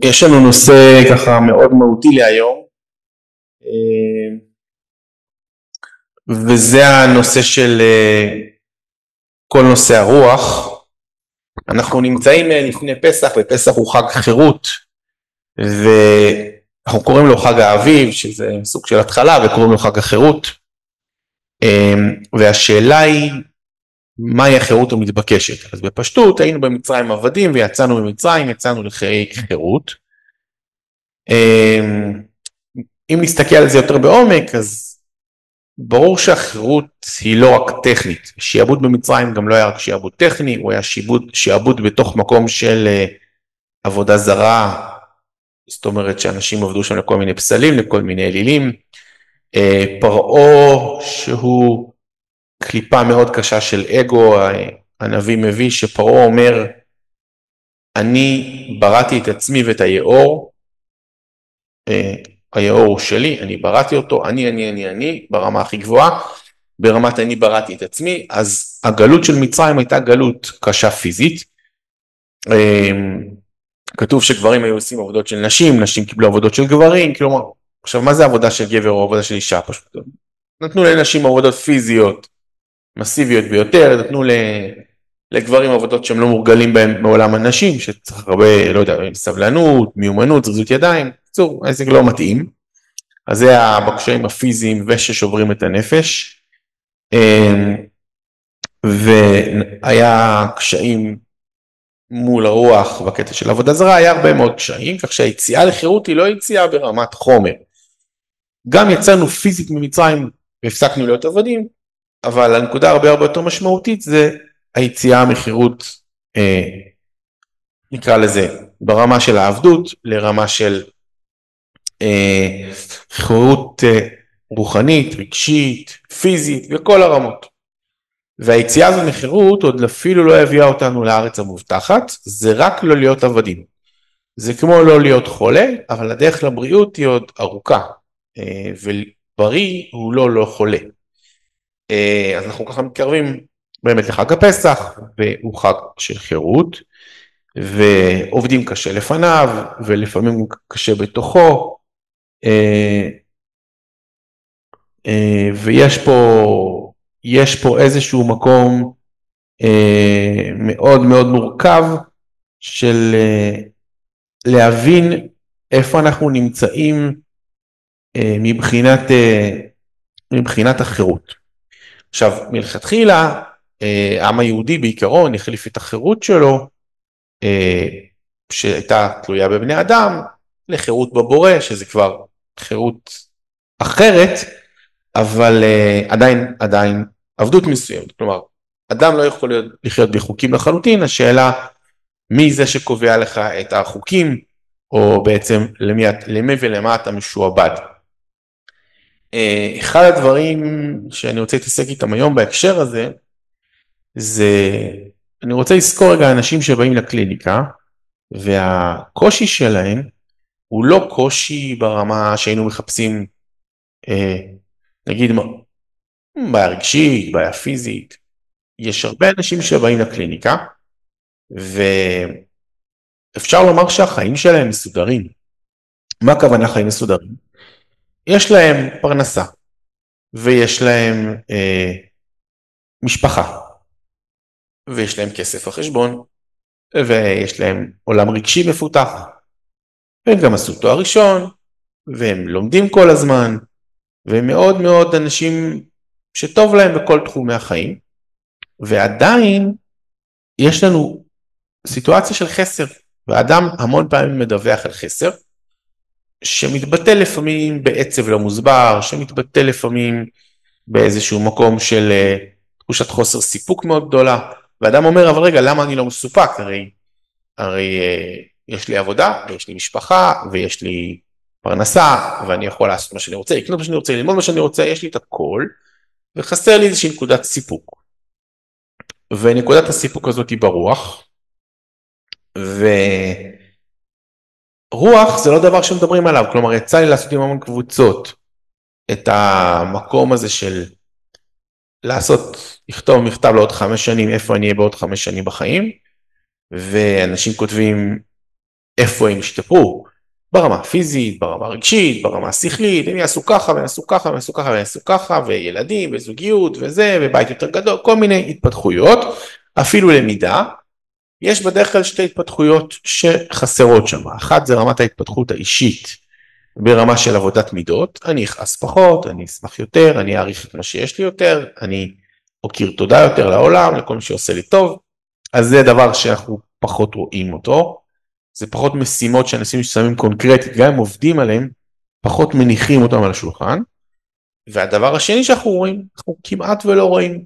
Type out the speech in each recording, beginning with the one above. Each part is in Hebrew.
יש לנו נושא ככה מאוד מהותי להיום, וזה הנושא של כל נושא הרוח. אנחנו נמצאים לפני פסח, ופסח הוא חג חירות, ואנחנו קוראים לו חג האביב, שזה סוג של התחלה, וקוראים לו חג החירות. והשאלה היא, מהי החירות המתבקשת? אז בפשטות היינו במצרים עבדים, ויצאנו ממצרים, יצאנו לחיי חירות. אם נסתכל על זה יותר בעומק, אז ברור שהחירות היא לא רק טכנית. שיעבוד במצרים גם לא היה רק שיעבוד טכני, הוא היה שיעבוד בתוך מקום של עבודה זרה, זאת אומרת שאנשים עבדו שם לכל מיני פסלים, לכל מיני אלילים. פרעה שהוא קליפה מאוד קשה של אגו, הנביא מביא שפרעה אומר, אני בראתי את עצמי ואת היאור, היאור הוא שלי, אני בראתי אותו, אני, ברמה הכי גבוהה, ברמת אני בראתי את עצמי. אז הגלות של מצרים הייתה גלות קשה פיזית. כתוב שגברים היו עושים עבודות של נשים, נשים קיבלו עבודות של גברים, כלומר, עכשיו מה זה עבודה של גבר או עבודה של אישה? פשוט נתנו לנשים עבודות פיזיות, מסיביות ביותר, נתנו לגברים עבודות שהם לא מורגלים בהם מעולם הנשים, שצריך הרבה, לא יודע, סבלנות, מיומנות, זריזות ידיים, בקיצור, העסק לא מתאים. אז זה בקשיים הפיזיים וששוברים את הנפש, והיה קשיים מול הרוח בקטע של עבודה זרה, היה הרבה מאוד קשיים, כך שהיציאה לחירות היא לא יציאה ברמת חומר. גם יצאנו פיזית ממצרים והפסקנו להיות עבדים, אבל הנקודה הרבה יותר משמעותית זה היציאה מחירות, נקרא לזה, ברמה של העבדות לרמה של חירות רוחנית, רגשית, פיזית וכל הרמות. והיציאה הזו מחירות עוד אפילו לא הביאה אותנו לארץ המובטחת, זה רק לא להיות עבדים. זה כמו לא להיות חולה, אבל הדרך לבריאות היא עוד ארוכה, ובריא הוא לא חולה. אז אנחנו ככה מתקרבים באמת לחג הפסח, והוא חג של חירות, ועובדים קשה לפניו, ולפעמים קשה בתוכו, ויש פה איזשהו מקום מאוד מאוד מורכב של להבין איפה אנחנו נמצאים מבחינת החירות. עכשיו, מלכתחילה, העם היהודי בעיקרון החליף את החירות שלו, שהייתה תלויה בבני אדם, לחירות בבורא, שזה כבר חירות אחרת, אבל עדיין עבדות מסוימת. כלומר, אדם לא יכול לחיות בחוקים לחלוטין, השאלה מי זה שקובע לך את החוקים, או בעצם למי ולמה אתה משועבד. אחד הדברים שאני רוצה להתעסק איתם היום בהקשר הזה, זה, אני רוצה לזכור רגע אנשים שבאים לקליניקה, והקושי שלהם הוא לא קושי ברמה שהיינו מחפשים, נגיד, בעיה רגשית, בעיה פיזית. יש הרבה אנשים שבאים לקליניקה, ואפשר לומר שהחיים שלהם מסודרים. מה הכוונה חיים מסודרים? יש להם פרנסה, ויש להם משפחה, ויש להם כסף החשבון, ויש להם עולם רגשי מפותח, והם גם עשו תואר ראשון, והם לומדים כל הזמן, והם מאוד מאוד אנשים שטוב להם בכל תחומי החיים, ועדיין יש לנו סיטואציה של חסר, ואדם המון פעמים מדווח על חסר, שמתבטא לפעמים בעצב לא מוסבר, שמתבטא לפעמים באיזשהו מקום של תחושת חוסר סיפוק מאוד גדולה, ואדם אומר, אבל רגע, למה אני לא מסופק? הרי יש לי עבודה, ויש לי משפחה, ויש לי פרנסה, ואני יכול לעשות מה שאני רוצה, לקנות מה שאני רוצה, ללמוד מה שאני רוצה, יש לי את הכל, וחסר לי איזושהי נקודת סיפוק. ונקודת הסיפוק הזאת היא ברוח, ורוח זה לא דבר שמדברים עליו, כלומר יצא לי לעשות עם המון קבוצות, את המקום הזה של לכתוב מכתב לעוד 5 שנים, איפה אני אהיה בעוד 5 שנים בחיים, ואנשים כותבים איפה הם ישתפרו, ברמה הפיזית, ברמה הרגשית, ברמה השכלית, הם יעשו ככה ויעשו ככה ויעשו ככה ויעשו ככה, וילדים וזוגיות וזה, ובית יותר גדול, כל מיני התפתחויות, אפילו למידה. יש בדרך כלל שתי התפתחויות שחסרות שם. אחת זה רמת ההתפתחות האישית, ברמה של עבודת מידות, אני אכעס פחות, אני אשמח יותר, אני אעריך את מה שיש לי יותר, אני אוקיר תודה יותר לעולם, לכל מי שעושה לי טוב, אז זה דבר שאנחנו פחות רואים אותו, זה פחות משימות שאנשים ששמים קונקרטית, גם אם עובדים עליהם, פחות מניחים אותם על השולחן, והדבר השני שאנחנו רואים, אנחנו כמעט ולא רואים,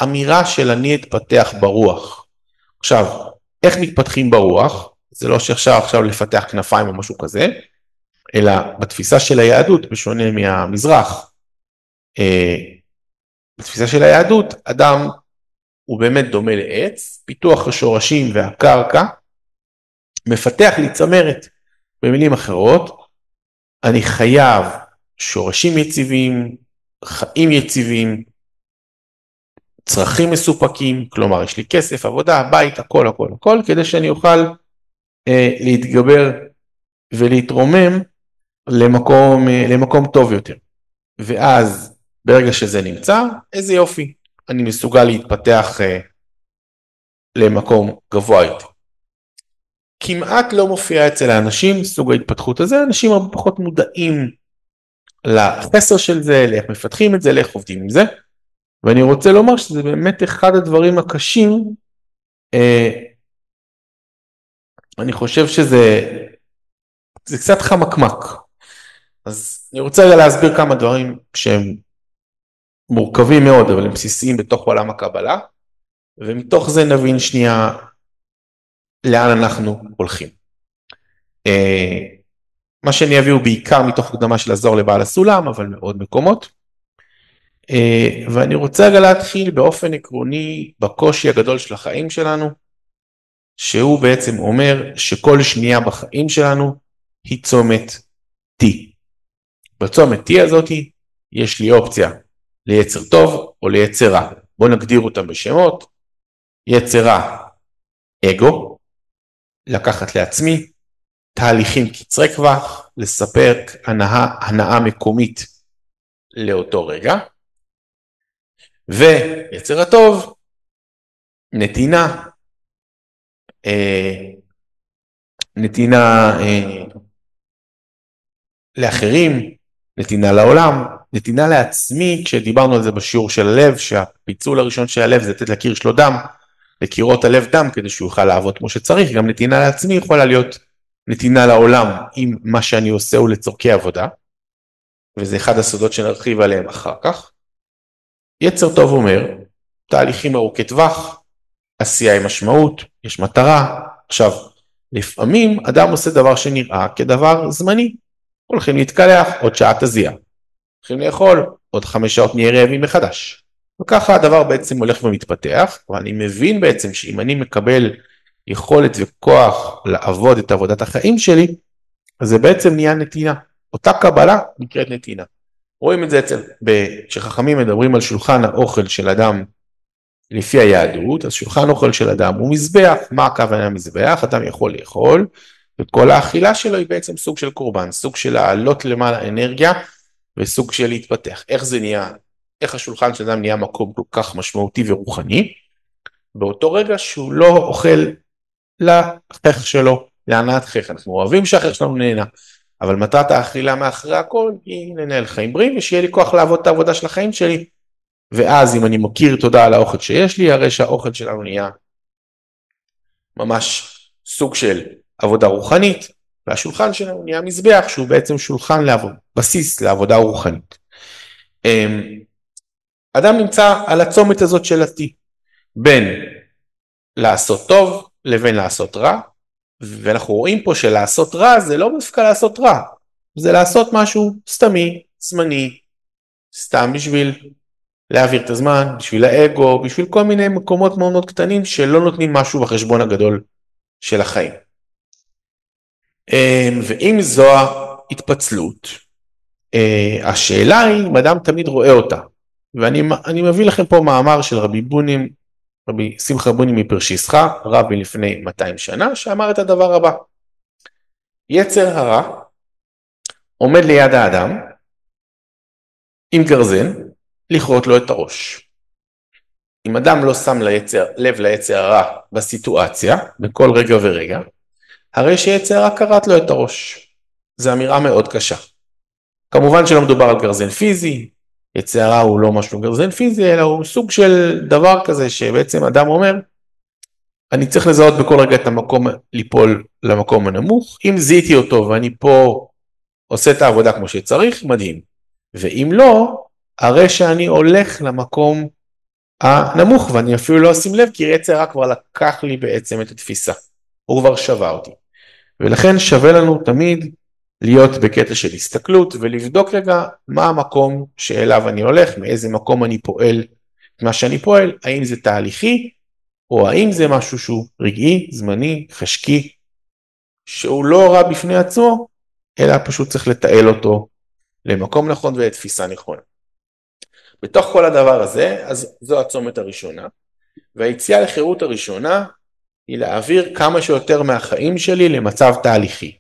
אמירה של אני אתפתח ברוח. עכשיו, איך מתפתחים ברוח? זה לא שעכשיו לפתח כנפיים או משהו כזה, אלא בתפיסה של היהדות, בשונה מהמזרח, בתפיסה של היהדות, אדם הוא באמת דומה לעץ, פיתוח השורשים והקרקע, מפתח לי צמרת. במילים אחרות, אני חייב שורשים יציבים, חיים יציבים, צרכים מסופקים, כלומר יש לי כסף, עבודה, בית, הכל, הכל, הכל, כדי שאני אוכל להתגבר ולהתרומם למקום טוב יותר. ואז ברגע שזה נמצא, איזה יופי, אני מסוגל להתפתח למקום גבוה יותר. כמעט לא מופיע אצל האנשים סוג ההתפתחות הזה, אנשים הרבה פחות מודעים לחסר של זה, לאיך מפתחים את זה, לאיך עובדים עם זה, ואני רוצה לומר שזה באמת אחד הדברים הקשים, אני חושב שזה קצת חמקמק, אז אני רוצה להסביר כמה דברים שהם מורכבים מאוד, אבל הם בסיסיים בתוך עולם הקבלה, ומתוך זה נבין שנייה לאן אנחנו הולכים. מה שאני אביא הוא בעיקר מתוך הקדמה של עזור לבעל הסולם, אבל מאוד מקומות. ואני רוצה רגע להתחיל באופן עקרוני בקושי הגדול של החיים שלנו, שהוא בעצם אומר שכל שנייה בחיים שלנו היא צומת T. בצומת T הזאת יש לי אופציה ליצר טוב או ליצר רע. בואו נגדיר אותם בשמות. יצר רע, אגו, לקחת לעצמי, תהליכים קצרי טווח, לספק הנאה מקומית לאותו רגע, ויצר הטוב, נתינה, לאחרים, נתינה לעולם, נתינה לעצמי, כשדיברנו על זה בשיעור של הלב, שהפיצול הראשון של הלב זה לתת לקיר שלו דם, לקירות הלב דם כדי שהוא יוכל לעבוד כמו שצריך, גם נתינה לעצמי יכולה להיות נתינה לעולם, אם מה שאני עושה הוא לצורכי עבודה, וזה אחד הסודות שנרחיב עליהם אחר כך. יצר טוב אומר, תהליכים ארוכי טווח, עשייה עם משמעות, יש מטרה. עכשיו, לפעמים אדם עושה דבר שנראה כדבר זמני, הולכים להתקלח, עוד שעה תזיע, הולכים לאכול, עוד 5 שעות נהיה רעבים מחדש, וככה הדבר בעצם הולך ומתפתח, ואני מבין בעצם שאם אני מקבל יכולת וכוח לעבוד את עבודת החיים שלי, אז זה בעצם נהיה נתינה, אותה קבלה נקראת נתינה. רואים את זה כשחכמים מדברים על שולחן האוכל של אדם לפי היהדות, אז שולחן אוכל של אדם הוא מזבח. מה הכוונה מזבח? אדם יכול לאכול, וכל האכילה שלו היא בעצם סוג של קורבן, סוג של לעלות למעלה אנרגיה, וסוג של להתפתח. איך זה נהיה? איך השולחן של אדם נהיה מקום כל כך משמעותי ורוחני? באותו רגע שהוא לא אוכל לחך שלו, להנאת חך. אנחנו אוהבים שהחך שלנו נהנה, אבל מטרת האכילה מאחרי הכל היא לנהל חיים בריאים, ושיהיה לי כוח לעבוד את העבודה של החיים שלי, ואז אם אני מכיר תודה על האוכל שיש לי, הרי שהאוכל שלנו נהיה ממש סוג של עבודה רוחנית, והשולחן שלנו נהיה מזבח, שהוא בעצם שולחן בסיס לעבודה רוחנית. אדם נמצא על הצומת הזאת של עתי, בין לעשות טוב לבין לעשות רע, ואנחנו רואים פה שלעשות רע זה לא דווקא לעשות רע, זה לעשות משהו סתמי, זמני, סתם בשביל להעביר את הזמן, בשביל האגו, בשביל כל מיני מקומות מאוד מאוד קטנים שלא נותנים משהו בחשבון הגדול של החיים. ואם זו ההתפצלות, השאלה היא אם אדם תמיד רואה אותה, ואני מביא לכם פה מאמר של רבי שמחה בונים מפרשיסחה, רב מלפני 200 שנה, שאמר את הדבר הבא: יצר הרע עומד ליד האדם עם גרזן לכרות לו את הראש. אם אדם לא שם לב ליצר הרע בסיטואציה, בכל רגע ורגע, הרי שיצר הרע כרת לו את הראש. זו אמירה מאוד קשה. כמובן שלא מדובר על גרזן פיזי, יצר הרע הוא לא משהו גרזן פיזי, אלא הוא סוג של דבר כזה שבעצם אדם אומר, אני צריך לזהות בכל רגע את המקום ליפול למקום הנמוך, אם זיהיתי אותו ואני פה עושה את העבודה כמו שצריך, מדהים. ואם לא, הרי שאני הולך למקום הנמוך, ואני אפילו לא אשים לב, כי יצר הרע כבר לקח לי בעצם את התפיסה. הוא כבר שווה אותי. ולכן שווה לנו תמיד להיות בקטע של הסתכלות, ולבדוק רגע מה המקום שאליו אני הולך, מאיזה מקום אני פועל, מה שאני פועל, האם זה תהליכי, או האם זה משהו שהוא רגעי, זמני, חשקי, שהוא לא רע בפני עצמו, אלא פשוט צריך לתעל אותו למקום נכון ולתפיסה נכונה. בתוך כל הדבר הזה, אז זו הצומת הראשונה, והיציאה לחירות הראשונה היא להעביר כמה שיותר מהחיים שלי למצב תהליכי.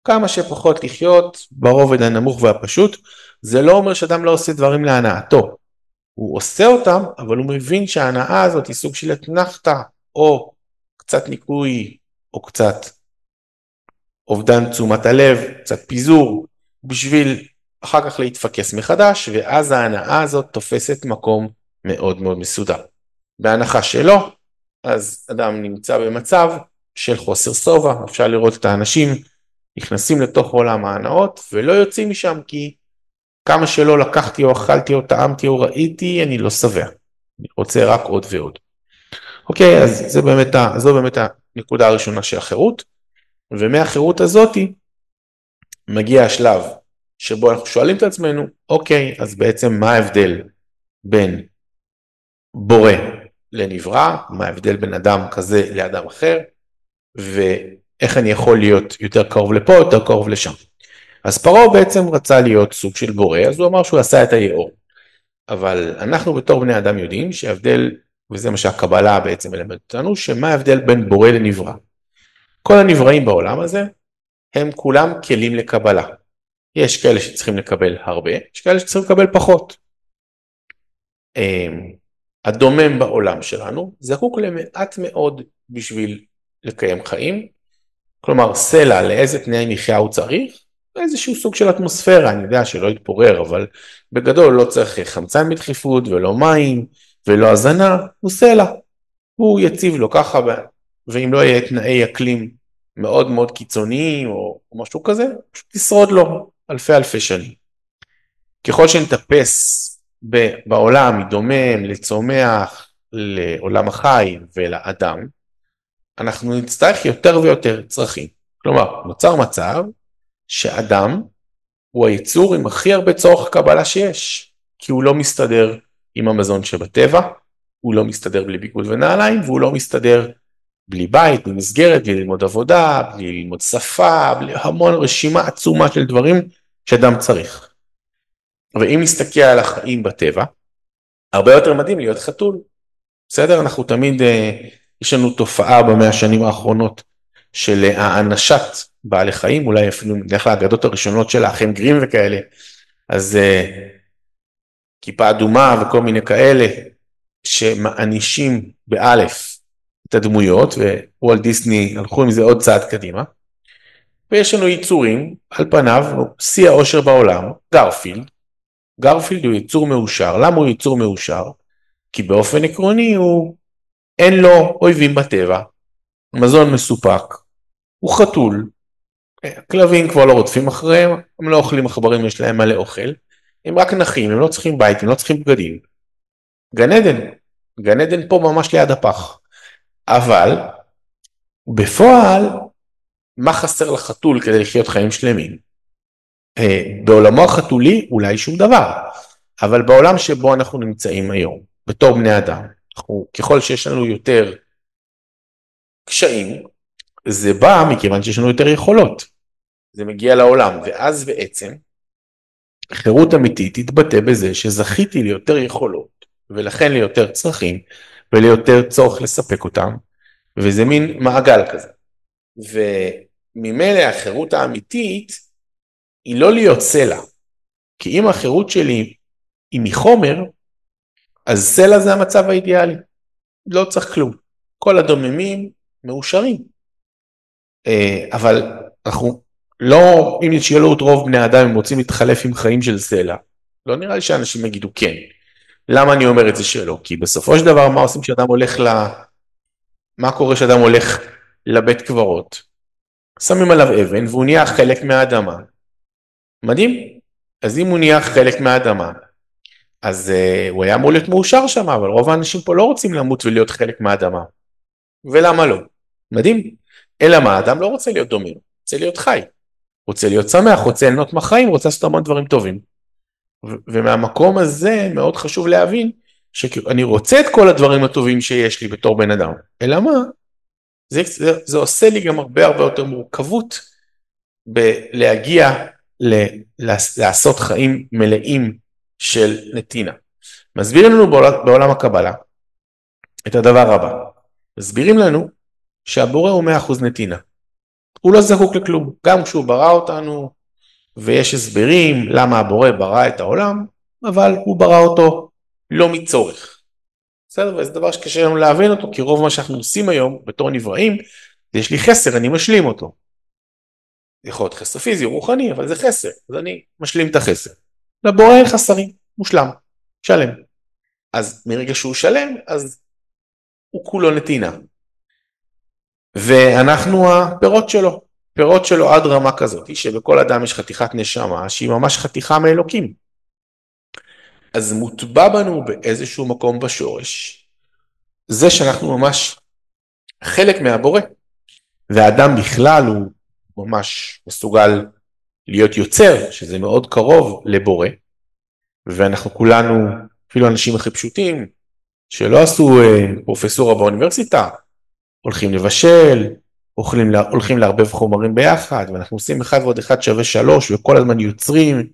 כמה שפחות לחיות ברובד הנמוך והפשוט, זה לא אומר שאדם לא עושה דברים להנאתו. הוא עושה אותם, אבל הוא מבין שההנאה הזאת היא סוג של אתנחתא, או קצת ניקוי, או קצת אובדן תשומת הלב, קצת פיזור, בשביל אחר כך להתפקס מחדש, ואז ההנאה הזאת תופסת מקום מאוד מאוד מסודר. בהנחה שלא, אז אדם נמצא במצב של חוסר שובע, אפשר לראות את האנשים נכנסים לתוך עולם ההנאות, ולא יוצאים משם כי כמה שלא לקחתי או אכלתי או טעמתי או ראיתי, אני לא שבע. אני רוצה רק עוד ועוד. אוקיי, אז זו באמת הנקודה הראשונה של החירות, ומהחירות הזאת מגיע השלב שבו אנחנו שואלים את עצמנו, אוקיי, אז בעצם מה ההבדל בין בורא לנברא, מה ההבדל בין אדם כזה לאדם אחר, ואיך אני יכול להיות יותר קרוב לפה, יותר קרוב לשם. אז פרעה בעצם רצה להיות סוג של בורא, אז הוא אמר שהוא עשה את היאור. אבל אנחנו בתור בני אדם יודעים שההבדל, וזה מה שהקבלה בעצם מלמדת אותנו, שמה ההבדל בין בורא לנברא. כל הנבראים בעולם הזה, הם כולם כלים לקבלה. יש כאלה שצריכים לקבל הרבה, יש כאלה שצריכים לקבל פחות. הדומם בעולם שלנו זקוק למעט מאוד בשביל לקיים חיים, כלומר סלע לאיזה תנאי מחיה הוא צריך, איזשהו סוג של אטמוספירה, אני יודע שלא יתפורר, אבל בגדול לא צריך חמצן בדחיפות ולא מים ולא הזנה, הוא סלע, הוא יציב לו ככה, ואם לא יהיה תנאי אקלים מאוד מאוד קיצוניים או משהו כזה, פשוט תשרוד לו אלפי שנים. ככל שנטפס בעולם מדומם לצומח לעולם החי ולאדם, אנחנו נצטרך יותר ויותר צרכים. כלומר, נוצר מצב שאדם הוא היצור עם הכי הרבה צורך קבלה שיש, כי הוא לא מסתדר עם המזון שבטבע, הוא לא מסתדר בלי ביגוד ונעליים, והוא לא מסתדר בלי בית, בלי מסגרת, בלי ללמוד עבודה, בלי ללמוד שפה, בלי המון רשימה עצומה של דברים שאדם צריך. ואם נסתכל על החיים בטבע, הרבה יותר מדהים להיות חתול. בסדר? אנחנו תמיד, יש לנו תופעה במאה השנים האחרונות של האנשת בעלי חיים, אולי אפילו נלך לאגדות הראשונות של האחים גרים וכאלה, אז כיפה אדומה וכל מיני כאלה, שמאנישים באלף את הדמויות, ווולט דיסני הלכו עם זה עוד צעד קדימה, ויש לנו יצורים, על פניו, שיא האושר בעולם, גרפילד. גרפילד הוא יצור מאושר. למה הוא יצור מאושר? כי באופן עקרוני אין לו אויבים בטבע, מזון מסופק, הוא חתול, כלבים כבר לא רודפים אחריהם, הם לא אוכלים עכברים, יש להם מלא אוכל, הם רק נחים, הם לא צריכים בית, הם לא צריכים בגדים. גן עדן פה ממש ליד הפח. אבל בפועל, מה חסר לחתול כדי לחיות חיים שלמים? בעולמו החתולי אולי שום דבר, אבל בעולם שבו אנחנו נמצאים היום, בתור בני אדם, ככל שיש לנו יותר קשיים, זה בא מכיוון שיש לנו יותר יכולות. זה מגיע לעולם, ואז בעצם חירות אמיתית תתבטא בזה שזכיתי ליותר יכולות, ולכן ליותר צרכים, וליותר צורך לספק אותם, וזה מין מעגל כזה. ממילא החירות האמיתית היא לא להיות סלע. כי אם החירות שלי היא מחומר, אז סלע זה המצב האידיאלי. לא צריך כלום. כל הדוממים מאושרים. אבל אנחנו לא, אם נשאלו את רוב בני האדם, הם רוצים להתחלף עם חיים של סלע. לא נראה לי שאנשים יגידו כן. למה אני אומר את זה שלא? כי בסופו של דבר, מה עושים כשאדם הולך מה קורה כשאדם הולך לבית קברות? שמים עליו אבן, והוא נהיה חלק מהאדמה. מדהים? אז אם הוא נהיה חלק מהאדמה, אז הוא היה אמור להיות מאושר שם, אבל רוב האנשים פה לא רוצים למות ולהיות חלק מהאדמה. ולמה לא? מדהים? אלא מה? האדם לא רוצה להיות דומם, רוצה להיות חי. רוצה להיות שמח, רוצה ליהנות מהחיים, רוצה לעשות המון דברים טובים. ומהמקום הזה מאוד חשוב להבין שאני רוצה את כל הדברים הטובים שיש לי בתור בן אדם. אלא מה? זה עושה לי גם הרבה יותר מורכבות בלהגיע לעשות חיים מלאים של נתינה. מסבירים לנו בעולם הקבלה את הדבר הבא. מסבירים לנו שהבורא הוא 100% נתינה. הוא לא זקוק לכלום. גם כשהוא ברא אותנו, ויש הסברים למה הבורא ברא את העולם, אבל הוא ברא אותו לא מצורך. בסדר? וזה דבר שקשה לנו להבין אותו, כי רוב מה שאנחנו עושים היום בתור נבראים, יש לי חסר, אני משלים אותו. יכול להיות חסר פיזי או רוחני, אבל זה חסר, אז אני משלים את החסר. לבורא אין חסרים, מושלם, שלם. אז מרגע שהוא שלם, אז הוא כולו נתינה. ואנחנו הפירות שלו, פירות שלו עד רמה כזאת, שבכל אדם יש חתיכת נשמה, שהיא ממש חתיכה מאלוקים. אז מוטבע בנו באיזשהו מקום בשורש, זה שאנחנו ממש חלק מהבורא, והאדם בכלל הוא ממש מסוגל להיות יוצר, שזה מאוד קרוב לבורא, ואנחנו כולנו, אפילו אנשים הכי פשוטים, שלא עשו פרופסורה באוניברסיטה, הולכים לבשל, הולכים לערבב חומרים ביחד, ואנחנו עושים 1 ועוד 1 שווה 3, וכל הזמן יוצרים,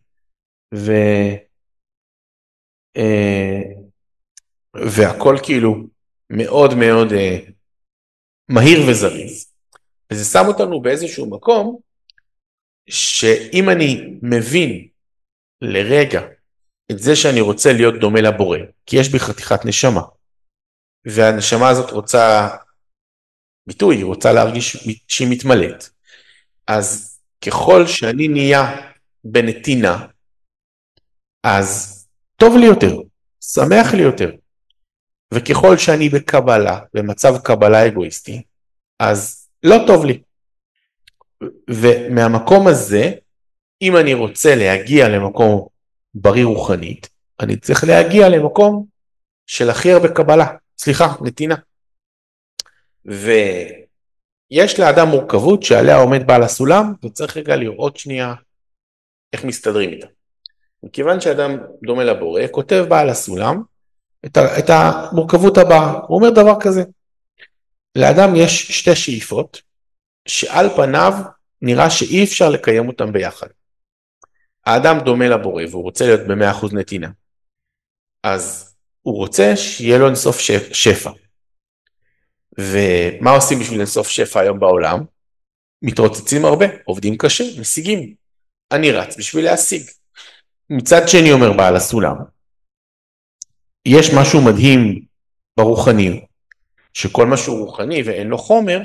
והכל כאילו מאוד מאוד מהיר וזריז. וזה שם אותנו באיזשהו מקום, שאם אני מבין לרגע את זה שאני רוצה להיות דומה לבורא, כי יש בי חתיכת נשמה, והנשמה הזאת רוצה ביטוי, היא רוצה להרגיש שהיא מתמלאת. אז ככל שאני נהיה בנתינה, אז טוב לי יותר, שמח לי יותר. וככל שאני בקבלה, במצב קבלה אגואיסטי, אז לא טוב לי. ומהמקום הזה, אם אני רוצה להגיע למקום בריא רוחנית, אני צריך להגיע למקום של הכי הרבה קבלה, נתינה. ויש לאדם מורכבות שעליה עומד בעל הסולם, וצריך רגע לראות שנייה איך מסתדרים איתה. מכיוון שאדם דומה לבורא, כותב בעל הסולם את המורכבות הבאה. הוא אומר דבר כזה, לאדם יש 2 שאיפות, שעל פניו נראה שאי אפשר לקיים אותם ביחד. האדם דומה לבורא, והוא רוצה להיות ב100% נתינה. אז הוא רוצה שיהיה לו אינסוף שפע. ומה עושים בשביל אינסוף שפע היום בעולם? מתרוצצים הרבה, עובדים קשה, משיגים. אני רץ בשביל להשיג. מצד שני אומר בעל הסולם, יש משהו מדהים ברוחני, שכל משהו רוחני ואין לו חומר,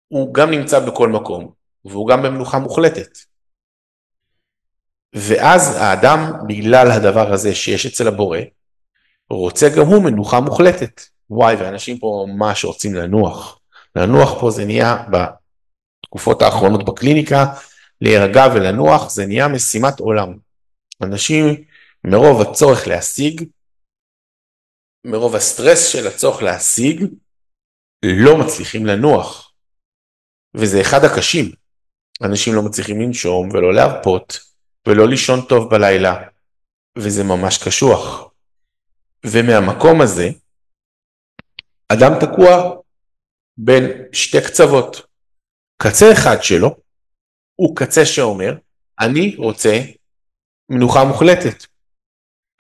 הוא גם נמצא בכל מקום, והוא גם במנוחה מוחלטת. ואז האדם, בגלל הדבר הזה שיש אצל הבורא, רוצה גם הוא מנוחה מוחלטת. וואי, ואנשים פה ממש רוצים לנוח. לנוח פה זה נהיה, בתקופות האחרונות בקליניקה, להירגע ולנוח, זה נהיה משימת עולם. אנשים, מרוב הצורך להשיג, מרוב הסטרס של הצורך להשיג, לא מצליחים לנוח. וזה אחד הקשים. אנשים לא מצליחים לנשום ולא להרפות, ולא לישון טוב בלילה, וזה ממש קשוח. ומהמקום הזה, אדם תקוע בין 2 קצוות. קצה אחד שלו, הוא קצה שאומר, אני רוצה מנוחה מוחלטת.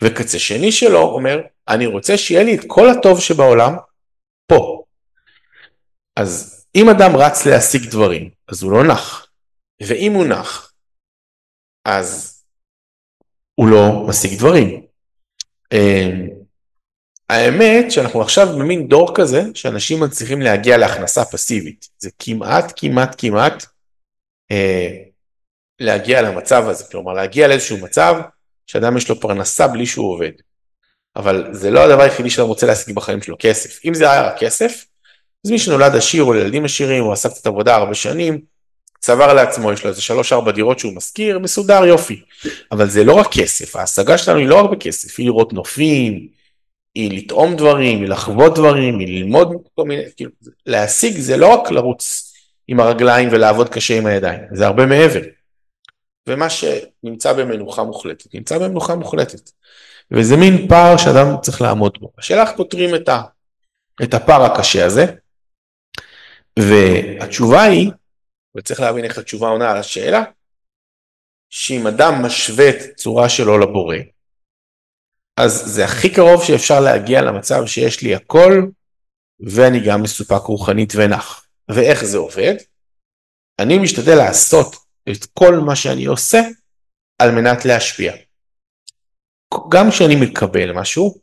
וקצה שני שלו אומר, אני רוצה שיהיה לי את כל הטוב שבעולם פה. אז אם אדם רץ להשיג דברים, אז הוא לא נח. ואם הוא נח, אז הוא לא משיג דברים. האמת שאנחנו עכשיו במין דור כזה, שאנשים מצליחים להגיע להכנסה פסיבית. זה כמעט להגיע למצב הזה. כלומר, להגיע לאיזשהו מצב, שאדם יש לו פרנסה בלי שהוא עובד. אבל זה לא הדבר היחידי שאדם רוצה להשיג בחיים שלו, כסף. אם זה היה רק כסף, אז מי שנולד עשיר או לילדים עשירים, הוא עשה קצת עבודה הרבה שנים, צבר לעצמו, יש לו איזה 3-4 דירות שהוא מזכיר, מסודר יופי. אבל זה לא רק כסף, ההשגה שלנו היא לא רק בכסף, היא לראות נופים, היא לטעום דברים, היא לחוות דברים, היא ללמוד כל מיני, כאילו, להשיג זה לא רק לרוץ עם הרגליים ולעבוד קשה עם הידיים, זה הרבה מעבר. ומה שנמצא במנוחה מוחלטת, נמצא במנוחה מוחלטת. וזה מין פער שאדם צריך לעמוד בו. השאלה איך פותרים את הפער הקשה הזה, והתשובה היא, וצריך להבין איך התשובה עונה על השאלה, שאם אדם משווה את הצורה שלו לבורא, אז זה הכי קרוב שאפשר להגיע למצב שיש לי הכל, ואני גם מסופק רוחנית ונח. ואיך זה עובד? אני משתדל לעשות את כל מה שאני עושה, על מנת להשפיע. גם כשאני מקבל משהו,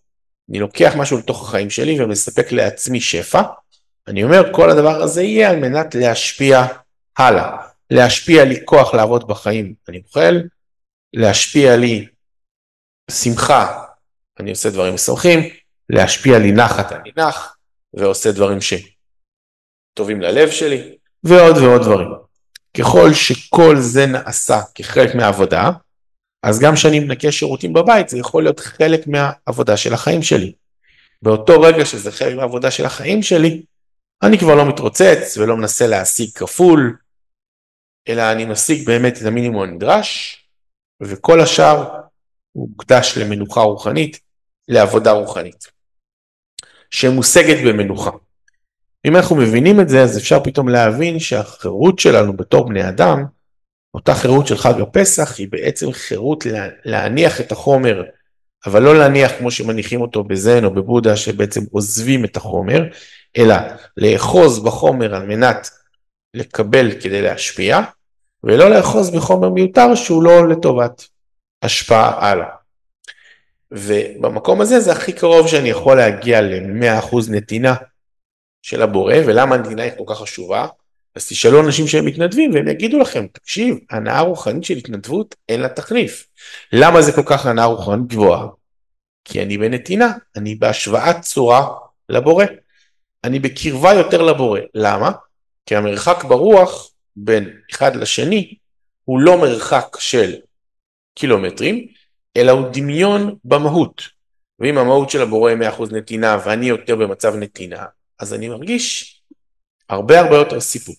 אני לוקח משהו לתוך החיים שלי, ומספק לעצמי שפע, אני אומר כל הדבר הזה יהיה על מנת להשפיע הלאה. להשפיע לי כוח לעבוד בחיים, אני אוכל, להשפיע לי שמחה, אני עושה דברים משמחים, להשפיע לי נחת, אני נח, ועושה דברים שטובים ללב שלי, ועוד ועוד דברים. ככל שכל זה נעשה כחלק מהעבודה, אז גם כשאני מנקה שירותים בבית, זה יכול להיות חלק מהעבודה של החיים שלי. באותו רגע שזה חלק מהעבודה של החיים שלי, אני כבר לא מתרוצץ ולא מנסה להשיג כפול, אלא אני משיג באמת את המינימום הנדרש, וכל השאר הוא מוקדש למנוחה רוחנית, לעבודה רוחנית, שמושגת במנוחה. אם אנחנו מבינים את זה, אז אפשר פתאום להבין שהחירות שלנו בתור בני אדם, אותה חירות של חג הפסח, היא בעצם חירות להניח את החומר, אבל לא להניח כמו שמניחים אותו בזן או בבודה, שבעצם עוזבים את החומר, אלא לאחוז בחומר על מנת לקבל כדי להשפיע, ולא לאחוז בחומר מיותר שהוא לא לטובת השפעה הלאה. ובמקום הזה זה הכי קרוב שאני יכול להגיע ל100% נתינה של הבורא, ולמה הנתינה היא כל כך חשובה? אז תשאלו אנשים שהם מתנדבים והם יגידו לכם, תקשיב, הנאה רוחנית של התנדבות אין לה תחליף. למה זה כל כך הנאה רוחנית גבוהה? כי אני בנתינה, אני בהשוואת צורה לבורא. אני בקרבה יותר לבורא. למה? כי המרחק ברוח בין אחד לשני הוא לא מרחק של קילומטרים, אלא הוא דמיון במהות. ואם המהות של הבורא 100% נתינה ואני יותר במצב נתינה, אז אני מרגיש הרבה יותר סיפוק.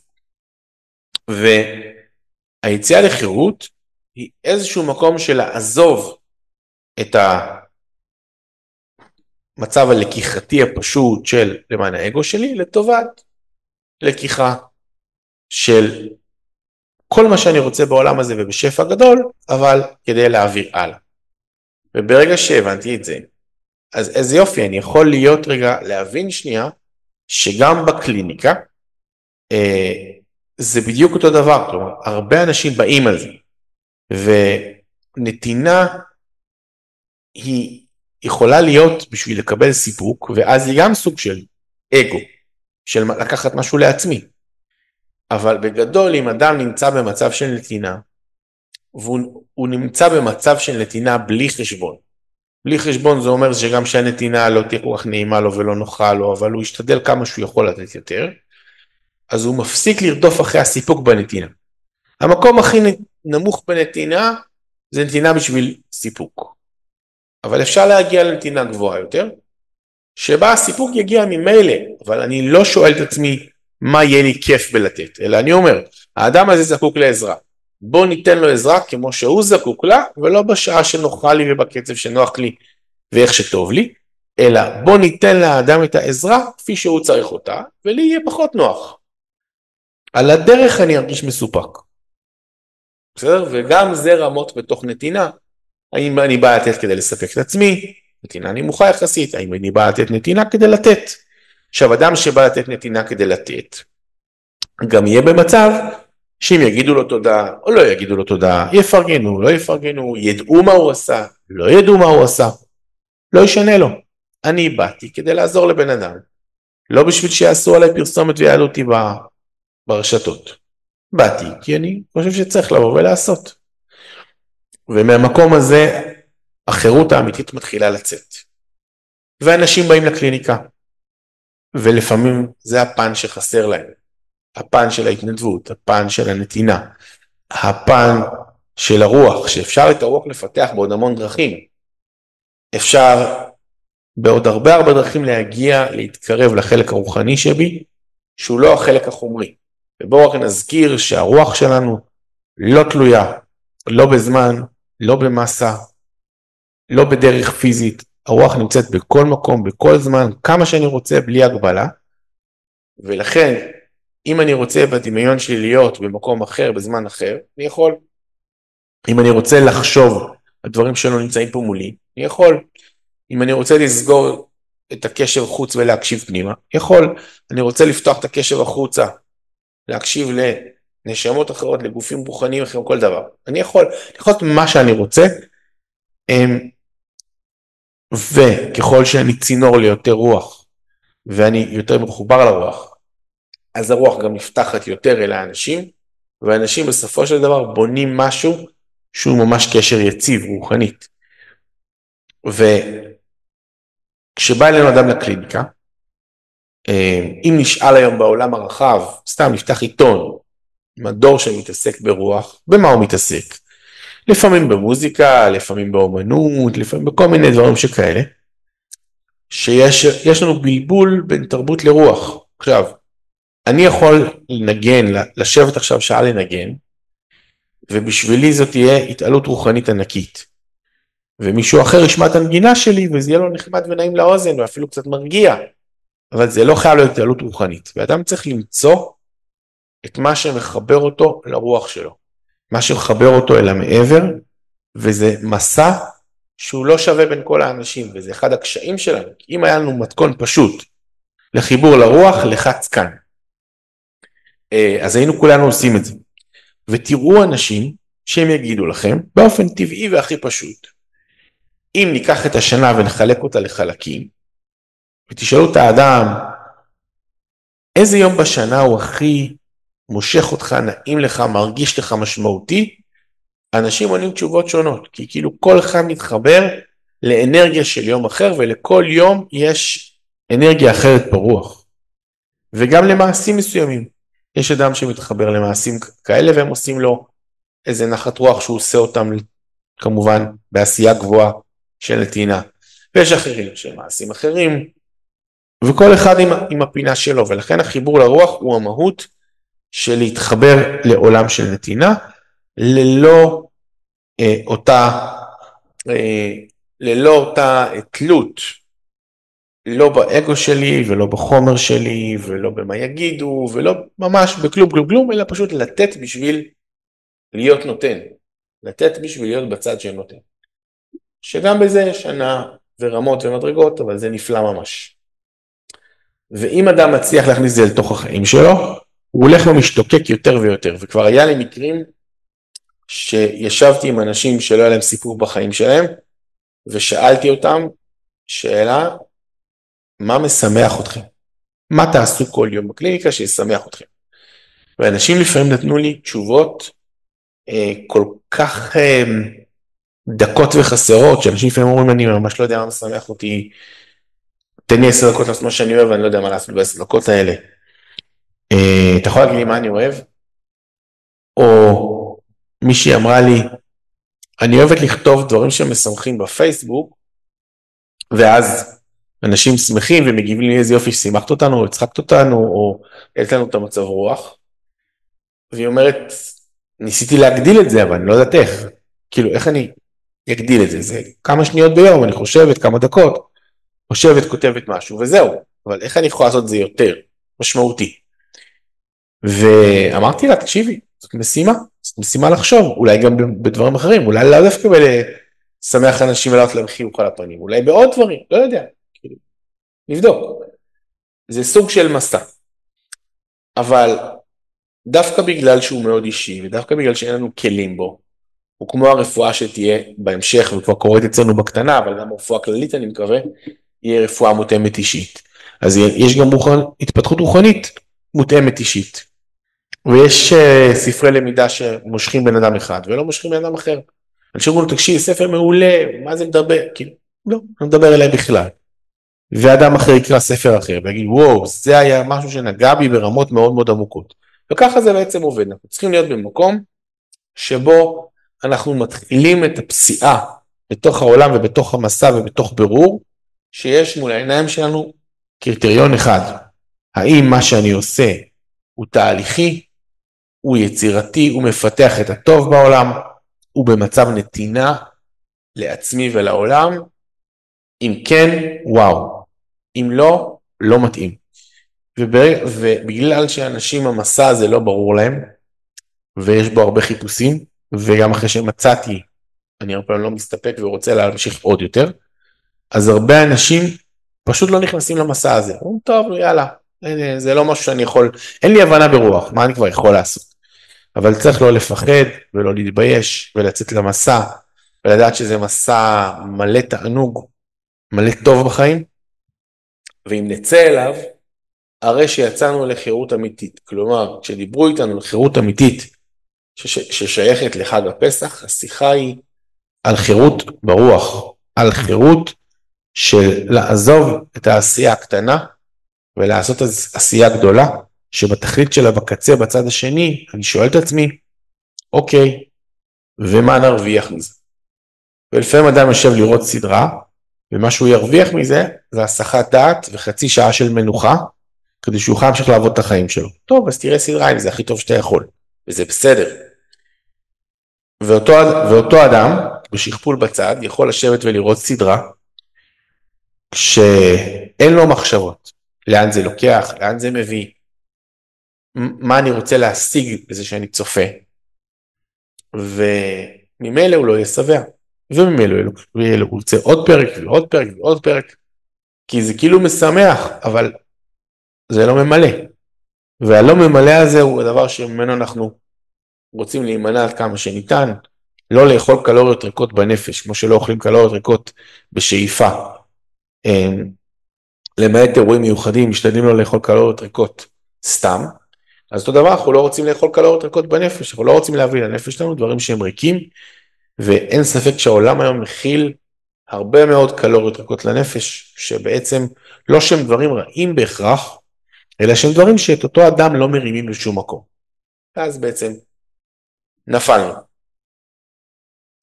והיציאה לחירות היא איזשהו מקום של לעזוב את המצב הלקיחתי הפשוט של למען האגו שלי, לטובת לקיחה של כל מה שאני רוצה בעולם הזה ובשפע גדול, אבל כדי להעביר הלאה. וברגע שהבנתי את זה, אז איזה יופי, אני יכול להיות רגע להבין שנייה, שגם בקליניקה, זה בדיוק אותו דבר, כלומר, הרבה אנשים באים על זה, ונתינה היא יכולה להיות בשביל לקבל סיפוק, ואז היא גם סוג של אגו, של לקחת משהו לעצמי. אבל בגדול, אם אדם נמצא במצב של נתינה, והוא נמצא במצב של נתינה בלי חשבון. בלי חשבון זה אומר שגם שהנתינה לא תהיה כל כך נעימה לו ולא נוחה לו, אבל הוא ישתדל כמה שהוא יכול לתת יותר, אז הוא מפסיק לרדוף אחרי הסיפוק בנתינה. המקום הכי נמוך בנתינה, זה נתינה בשביל סיפוק. אבל אפשר להגיע לנתינה גבוהה יותר, שבה הסיפוק יגיע ממילא, אבל אני לא שואל את עצמי, מה יהיה לי כיף בלתת, אלא אני אומר, האדם הזה זקוק לעזרה, בוא ניתן לו עזרה כמו שהוא זקוק לה, ולא בשעה שנוחה לי ובקצב שנוח לי ואיך שטוב לי, אלא בוא ניתן לאדם את העזרה כפי שהוא צריך אותה, ולי יהיה פחות נוח. על הדרך אני ארגיש מסופק. בסדר? וגם זה רמות בתוך נתינה, האם אני בא לתת כדי לספק את עצמי, נתינה נמוכה יחסית, האם אני בא לתת נתינה כדי לתת. עכשיו, אדם שבא לתת נתינה כדי לתת, גם יהיה במצב שאם יגידו לו תודה או לא יגידו לו תודה, יפרגנו, לא יפרגנו, ידעו מה הוא עשה, לא ידעו מה הוא עשה, לא ישנה לו. אני באתי כדי לעזור לבן אדם, לא בשביל שיעשו עליי פרסומת ויעלו אותי ברשתות. באתי כי אני חושב שצריך לבוא ולעשות. ומהמקום הזה החירות האמיתית מתחילה לצאת. ואנשים באים לקליניקה, ולפעמים זה הפן שחסר להם. הפן של ההתנדבות, הפן של הנתינה, הפן של הרוח, שאפשר את הרוח לפתח בעוד המון דרכים. אפשר בעוד הרבה דרכים להגיע, להתקרב לחלק הרוחני שבי, שהוא לא החלק החומרי. ובואו רק נזכיר שהרוח שלנו לא תלויה, לא בזמן, לא במסה, לא בדרך פיזית. הרוח נמצאת בכל מקום, בכל זמן, כמה שאני רוצה, בלי הגבלה. ולכן, אם אני רוצה בדמיון שלי להיות במקום אחר, בזמן אחר, אני יכול. אם אני רוצה לחשוב על דברים שלא נמצאים פה מולי, אני יכול. אם אני רוצה לסגור את הקשר חוץ ולהקשיב פנימה, יכול. אני רוצה לפתוח את הקשר החוצה, להקשיב לנשמות אחרות, לגופים רוחניים אחרים, כל דבר. אני יכול לעשות מה שאני רוצה, וככל שאני צינור ליותר רוח, ואני יותר מחובר לרוח, אז הרוח גם נפתחת יותר אל האנשים, והאנשים בסופו של דבר בונים משהו שהוא ממש קשר יציב, רוחנית. וכשבא אלינו אדם לקליניקה, אם נשאל היום בעולם הרחב, סתם נפתח עיתון, מדור שמתעסק ברוח, במה הוא מתעסק? לפעמים במוזיקה, לפעמים באומנות, לפעמים בכל מיני דברים שכאלה, שיש לנו בלבול בין תרבות לרוח. עכשיו, אני יכול לנגן, לשבת עכשיו שעה לנגן, ובשבילי זאת תהיה התעלות רוחנית ענקית. ומישהו אחר ישמע את הנגינה שלי, וזה יהיה לו נחמד ונעים לאוזן, ואפילו קצת מרגיע. אבל זה לא חייב להיות התעלות רוחנית. ואדם צריך למצוא את מה שמחבר אותו לרוח שלו. מה שמחבר אותו אל המעבר, וזה מסע שהוא לא שווה בין כל האנשים, וזה אחד הקשיים שלנו. אם היה לנו מתכון פשוט לחיבור לרוח, לחץ כאן. אז היינו כולנו עושים את זה. ותראו אנשים שהם יגידו לכם, באופן טבעי והכי פשוט, אם ניקח את השנה ונחלק אותה לחלקים, ותשאלו את האדם, איזה יום בשנה הוא הכי מושך אותך, נעים לך, מרגיש לך משמעותי, אנשים עונים תשובות שונות, כי כאילו כל אחד מתחבר לאנרגיה של יום אחר, ולכל יום יש אנרגיה אחרת ברוח. וגם למעשים מסוימים. יש אדם שמתחבר למעשים כאלה, והם עושים לו איזה נחת רוח שהוא עושה אותם, כמובן, בעשייה גבוהה של נתינה. ויש אחרים של מעשים אחרים, וכל אחד עם הפינה שלו, ולכן החיבור לרוח הוא המהות של להתחבר לעולם של נתינה, ללא אותה תלות, לא באגו שלי, ולא בחומר שלי, ולא במה יגידו, ולא ממש בכלום, אלא פשוט לתת בשביל להיות נותן. לתת בשביל להיות בצד שנותן. שגם בזה יש שנה ורמות ומדרגות, אבל זה נפלא ממש. ואם אדם מצליח להכניס זה לתוך החיים שלו, הוא הולך ומשתוקק יותר ויותר. וכבר היה לי מקרים שישבתי עם אנשים שלא היה להם סיפור בחיים שלהם, ושאלתי אותם שאלה, מה משמח אתכם? מה תעשו כל יום בקליניקה שישמח אתכם? ואנשים לפעמים נתנו לי תשובות כל כך דקות וחסרות, שאנשים לפעמים אומרים, אני ממש לא יודע מה משמח אותי, תן לי 10 דקות לעשות מה שאני אוהב, ואני לא יודע מה לעשות ב10 דקות האלה. אתה יכול להגיד לי מה אני אוהב? או מישהי אמרה לי, אני אוהבת לכתוב דברים שמשמחים בפייסבוק, ואז אנשים שמחים ומגיבים לי איזה יופי ששימחת אותנו, או הצחקת אותנו, או העלת לנו את המצב רוח. והיא אומרת, ניסיתי להגדיל את זה, אבל אני לא יודעת איך. כאילו, איך אני אגדיל את זה? זה כמה שניות ביום, אני חושבת, כמה דקות, חושבת, כותבת משהו, וזהו. אבל איך אני יכולה לעשות את זה יותר משמעותי? ואמרתי לה, תקשיבי, זאת משימה לחשוב, אולי גם בדברים אחרים, אולי לא דווקא לשמח אנשים ולעלות להם חיוך על הפנים, אולי בעוד דברים, לא יודע, כאילו, נבדוק. זה סוג של מסע. אבל דווקא בגלל שהוא מאוד אישי, ודווקא בגלל שאין לנו כלים בו, הוא כמו הרפואה שתהיה בהמשך, וכבר קורית אצלנו בקטנה, אבל גם רפואה כללית אני מקווה, יהיה רפואה מותאמת אישית. אז יש גם התפתחות רוחנית מותאמת אישית. ויש ספרי למידה שמושכים בן אדם אחד, ולא מושכים בן אדם אחר. אני שואל לו, תקשיב, ספר מעולה, מה זה מדבר? כאילו, לא מדבר אליי בכלל. ואדם אחר יקרא ספר אחר, ויגיד, וואו, זה היה משהו שנגע בי ברמות מאוד מאוד עמוקות. וככה זה בעצם עובד. אנחנו צריכים להיות במקום שבו אנחנו מתחילים את הפסיעה בתוך העולם ובתוך המסע ובתוך ברור, שיש מול העיניים שלנו קריטריון אחד. האם מה שאני עושה הוא תהליכי, הוא יצירתי, הוא מפתח את הטוב בעולם, הוא במצב נתינה לעצמי ולעולם, אם כן, וואו, אם לא, לא מתאים. ובגלל שאנשים המסע הזה לא ברור להם, ויש בו הרבה חיפושים, וגם אחרי שמצאתי, אני הרבה פעמים לא מסתפק ורוצה להמשיך עוד יותר, אז הרבה אנשים פשוט לא נכנסים למסע הזה. אומרים, טוב, יאללה, זה לא משהו שאני יכול, אין לי הבנה ברוח, מה אני כבר יכול לעשות? אבל צריך לא לפחד ולא להתבייש ולצאת למסע, ולדעת שזה מסע מלא תענוג, מלא טוב בחיים, ואם נצא אליו, הרי שיצאנו לחירות אמיתית. כלומר, כשדיברו איתנו לחירות אמיתית, ששייכת לחג הפסח, השיחה היא על חירות ברוח, על חירות של לעזוב את העשייה הקטנה, ולעשות עשייה גדולה, שבתכלית שלה בקצה בצד השני, אני שואל את עצמי, אוקיי, ומה נרוויח מזה? ולפעמים אדם יושב לראות סדרה, ומה שהוא ירוויח מזה, זה הסחת דעת וחצי שעה של מנוחה, כדי שהוא יוכל להמשיך לעבוד את החיים שלו. טוב, אז תראה סדרה, אם זה הכי טוב שאתה יכול, וזה בסדר. ואותו אדם, בשכפול בצד, יכול לשבת ולראות סדרה, כשאין לו מחשבות, לאן זה לוקח, לאן זה מביא, מה אני רוצה להשיג בזה שאני צופה, וממילא הוא לא יסבע, וממילא הוא יוצא עוד פרק ועוד פרק ועוד פרק, כי זה כאילו משמח, אבל זה לא ממלא, והלא ממלא הזה הוא הדבר שממנו אנחנו רוצים להימנע עד כמה שניתן, לא לאכול קלוריות ריקות בנפש, כמו שלא אוכלים קלוריות ריקות בשאיפה, למעט אירועים מיוחדים, משתדלים לא לאכול קלוריות ריקות סתם, אז אותו דבר, אנחנו לא רוצים לאכול קלוריות ריקות בנפש, אנחנו לא רוצים להביא לנפש שלנו דברים שהם ריקים, ואין ספק שהעולם היום מכיל הרבה מאוד קלוריות ריקות לנפש, שבעצם לא שהם דברים רעים בהכרח, אלא שהם דברים שאת אותו אדם לא מרימים לשום מקום. אז בעצם נפלנו.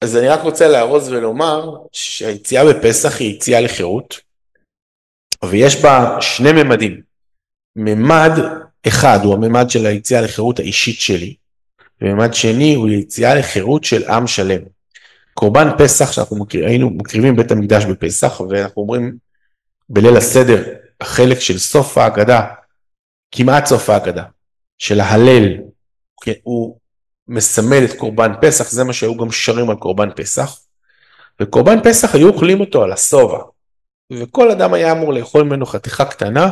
אז אני רק רוצה להרוז ולומר שהיציאה בפסח היא יציאה לחירות, ויש בה שני ממדים. ממד אחד הוא הממד של היציאה לחירות האישית שלי, וממד שני הוא יציאה לחירות של עם שלם. קורבן פסח שאנחנו היינו מקריבים בית המקדש בפסח, ואנחנו אומרים בליל הסדר, החלק של סוף ההגדה, כמעט סוף ההגדה, של ההלל, הוא מסמל את קורבן פסח, זה מה שהיו גם שרים על קורבן פסח, וקורבן פסח היו אוכלים אותו על הסובה, וכל אדם היה אמור לאכול ממנו חתיכה קטנה,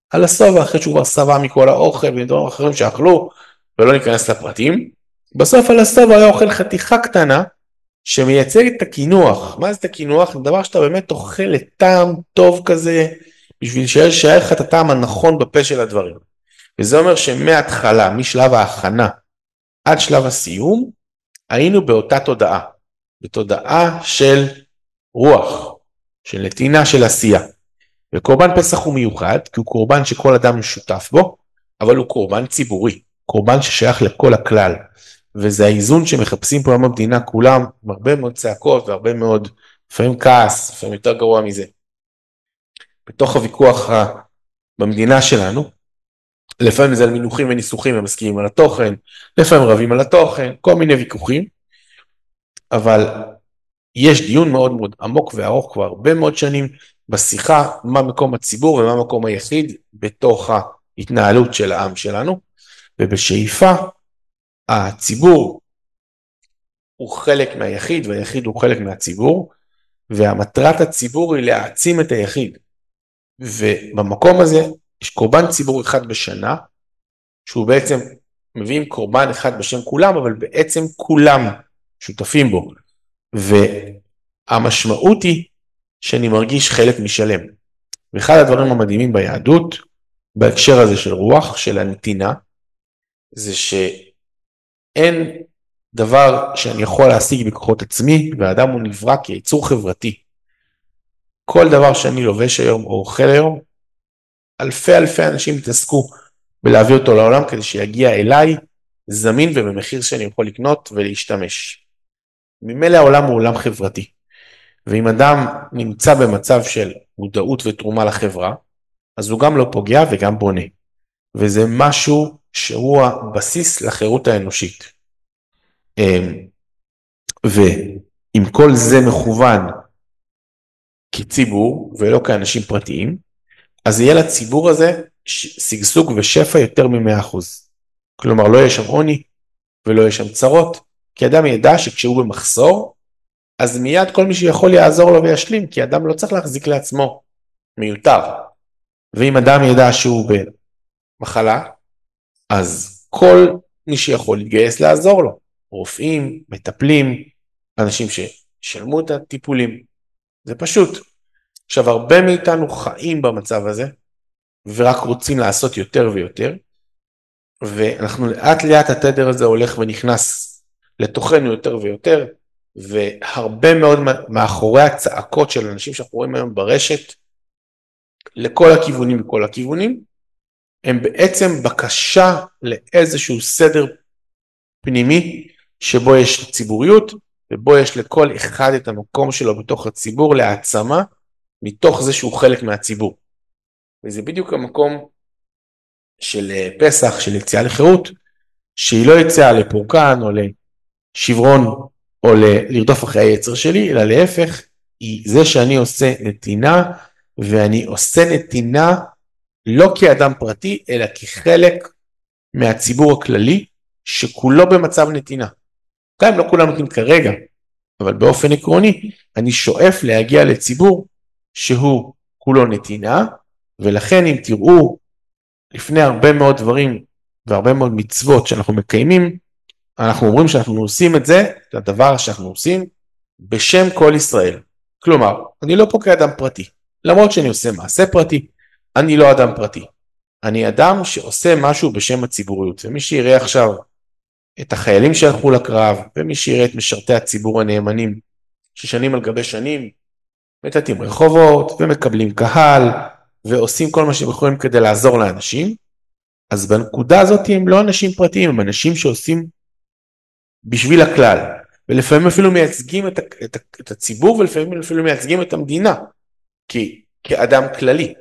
על הסובה, אחרי שהוא כבר שבע מכל האוכל, ודברים אחרים שאכלו, ולא ניכנס לפרטים, בסוף על הסובה היה אוכל חתיכה קטנה, שמייצג את הקינוח. מה זה את הקינוח? זה דבר שאתה באמת אוכל לטעם טוב כזה, בשביל שישאר לך את הטעם הנכון בפה של הדברים. וזה אומר שמההתחלה, משלב ההכנה, עד שלב הסיום, היינו באותה תודעה. בתודעה של רוח, של נתינה, של עשייה. וקורבן פסח הוא מיוחד, כי הוא קורבן שכל אדם משותף בו, אבל הוא קורבן ציבורי, קורבן ששייך לכל הכלל. וזה האיזון שמחפשים פה במדינה כולם, עם הרבה מאוד צעקות והרבה מאוד, לפעמים כעס, לפעמים יותר גרוע מזה. בתוך הוויכוח במדינה שלנו, לפעמים זה על מינוחים וניסוחים, הם מסכימים על התוכן, לפעמים רבים על התוכן, כל מיני ויכוחים, אבל יש דיון מאוד מאוד עמוק וארוך כבר הרבה מאוד שנים, בשיחה מה מקום הציבור ומה מקום היחיד, בתוך ההתנהלות של העם שלנו, ובשאיפה, הציבור הוא חלק מהיחיד, והיחיד הוא חלק מהציבור, והמטרת הציבור היא להעצים את היחיד. ובמקום הזה יש קורבן ציבור אחד בשנה, שהוא בעצם מביאים קורבן אחד בשם כולם, אבל בעצם כולם שותפים בו. והמשמעות היא שאני מרגיש חלק משלם. ואחד הדברים המדהימים ביהדות, בהקשר הזה של רוח, של הנתינה, זה שאין דבר שאני יכול להשיג בכוחות עצמי, והאדם הוא נברא כיצור חברתי. כל דבר שאני לובש היום או אוכל היום, אלפי אנשים יתעסקו בלהביא אותו לעולם כדי שיגיע אליי זמין ובמחיר שאני יכול לקנות ולהשתמש. ממילא העולם הוא עולם חברתי. ואם אדם נמצא במצב של מודעות ותרומה לחברה, אז הוא גם לא פוגע וגם בונה. וזה משהו שהוא הבסיס לחירות האנושית. ואם כל זה מכוון כציבור ולא כאנשים פרטיים, אז יהיה לציבור הזה שגשוג ושפע יותר מ100%. כלומר, לא יהיה שם עוני ולא יהיה שם צרות, כי אדם ידע שכשהוא במחסור, אז מיד כל מי שיכול יעזור לו וישלים, כי אדם לא צריך להחזיק לעצמו, מיותר. ואם אדם ידע שהוא במחלה, אז כל מי שיכול להתגייס לעזור לו. רופאים, מטפלים, אנשים ששלמו את הטיפולים. זה פשוט. עכשיו, הרבה מאיתנו חיים במצב הזה, ורק רוצים לעשות יותר ויותר, ואנחנו לאט התדר הזה הולך ונכנס לתוכנו יותר ויותר, והרבה מאוד מאחורי הצעקות של אנשים שאנחנו רואים היום ברשת, לכל הכיוונים וכל הכיוונים, הם בעצם בקשה לאיזשהו סדר פנימי, שבו יש ציבוריות, ובו יש לכל אחד את המקום שלו בתוך הציבור להעצמה, מתוך זה שהוא חלק מהציבור. וזה בדיוק המקום של פסח, של יציאה לחירות, שהיא לא יציאה לפורקן או לשברון, או לרדוף אחרי היצר שלי, אלא להפך, היא זה שאני עושה נתינה, ואני עושה נתינה לא כאדם פרטי, אלא כחלק מהציבור הכללי, שכולו במצב נתינה. גם לא כולם נותנים כרגע, אבל באופן עקרוני, אני שואף להגיע לציבור שהוא כולו נתינה, ולכן אם תראו לפני הרבה מאוד דברים והרבה מאוד מצוות שאנחנו מקיימים, אנחנו אומרים שאנחנו עושים את זה, את הדבר שאנחנו עושים, בשם כל ישראל. כלומר, אני לא פה כאדם פרטי, למרות שאני עושה מעשה פרטי, אני לא אדם פרטי. אני אדם שעושה משהו בשם הציבוריות, ומי שיראה עכשיו את החיילים שהלכו לקרב, ומי שיראה את משרתי הציבור הנאמנים, ששנים על גבי שנים, מטאטים רחובות, ומקבלים קהל, ועושים כל מה שהם יכולים כדי לעזור לאנשים, אז בנקודה הזאת הם לא אנשים פרטיים, הם אנשים שעושים בשביל הכלל, ולפעמים אפילו מייצגים את הציבור, ולפעמים אפילו מייצגים את המדינה, כאדם כללי,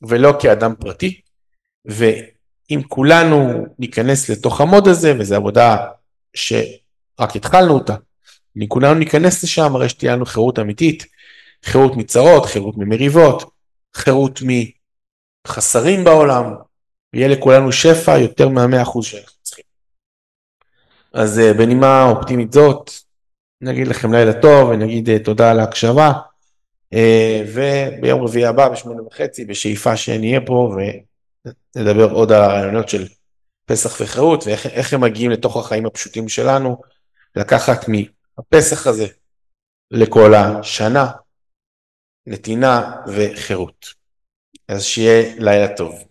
ולא כאדם פרטי, ואם כולנו ניכנס לתוך המוד הזה, וזו עבודה שרק התחלנו אותה, אם כולנו ניכנס לשם, הרי שתהיה לנו חירות אמיתית, חירות מצרות, חירות ממריבות, חירות מחסרים בעולם, ויהיה לכולנו שפע יותר מה100% שאנחנו צריכים. אז בנימה אופטימית זאת, נגיד לכם לילה טוב, ונגיד תודה על ההקשבה, וביום רביעי הבא ב8:30, בשאיפה שנהיה פה, ונדבר עוד על הרעיונות של פסח וחירות, ואיך הם מגיעים לתוך החיים הפשוטים שלנו, לקחת מהפסח הזה לכל השנה, נתינה וחירות. אז שיהיה לילה טוב.